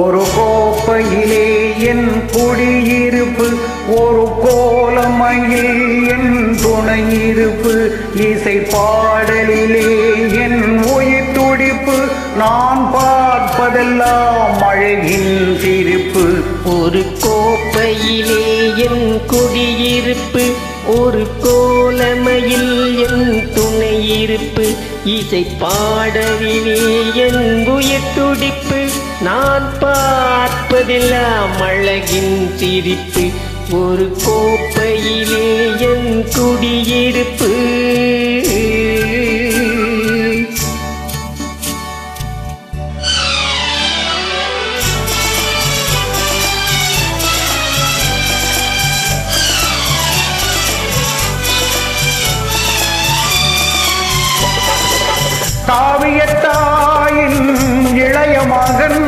ஒரு கோப்பையிலே என் குடியிருப்பு, ஒரு கோலமையில் என் துணையிருப்பு, இசை பாடலிலே என் உயிர் துடிப்பு, நான் பார்ப்பதெல்லாம் மழையின் சிரிப்பு. ஒரு கோப்பையிலே என் குடியிருப்பு, ஒரு கோலமையில் என் துணையிருப்பு, இசை பாடலிலே என் உயிர் துடிப்பு, நான் பார்ப்பதெல்லாம் அழகின் சிரிப்பு. ஒரு கோப்பையிலே என் குடியிருப்பு. காவியத்தாயின் இளைய மகன்,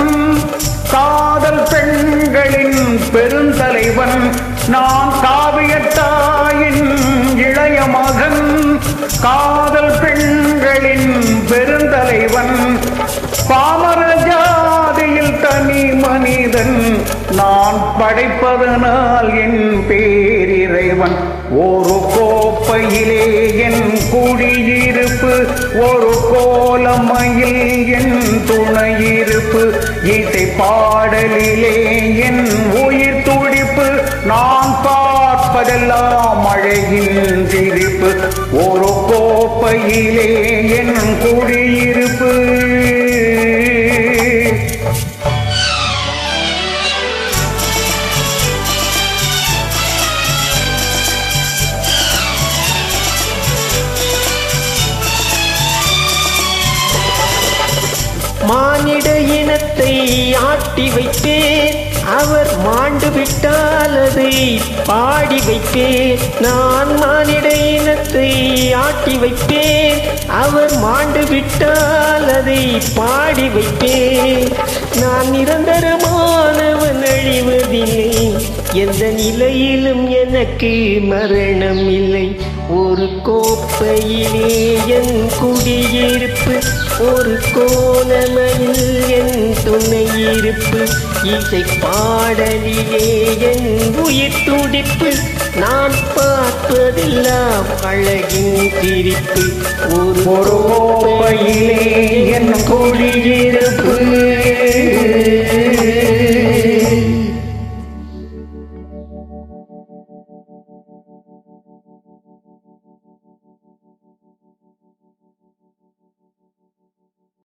காதல் பெண்களின் பெருந்தலைவன், நான் காவியத்தாயின் இளைய மகன், காதல் பெண்களின் பெருந்தலைவன், பாமர ஜாதியில் தனி மனிதன், நான் படைப்பதனால் என் பேரிறைவன். ஒரு கோப்பையிலே என் குடியிருப்பு, ஒரு கோலமையில் என் துணையிருப்பு, இசை பாடலிலே என் உயிர் துடிப்பு, நான் பார்ப்பதெல்லாம் மழையின் சிரிப்பு. ஒரு கோப்பையிலே என் குடியிருப்பு. மானிட இனத்தை ஆட்டி வைப்பேன், அவர் மாண்டு விட்டால் அதை பாடி வைப்பேன். நான் மானிட இனத்தை ஆட்டி வைப்பேன், அவர் மாண்டு விட்டால் அதை பாடி வைப்பேன். நான் நிரந்தரமானவன், அழிவதில்லை, எந்த நிலையிலும் எனக்கு மரணம் இல்லை. ஒரு கோப்பையிலே என் குடியிருப்பு, ஒரு கோலமையில் என் துணையிருப்பு, இசை பாடலிலே என் உயிர் துடிப்பு, நான் பார்ப்பதெல்லாம் அழகின் சிரிப்பு. ஒரு கோப்பையிலே என் குடியிருப்பு.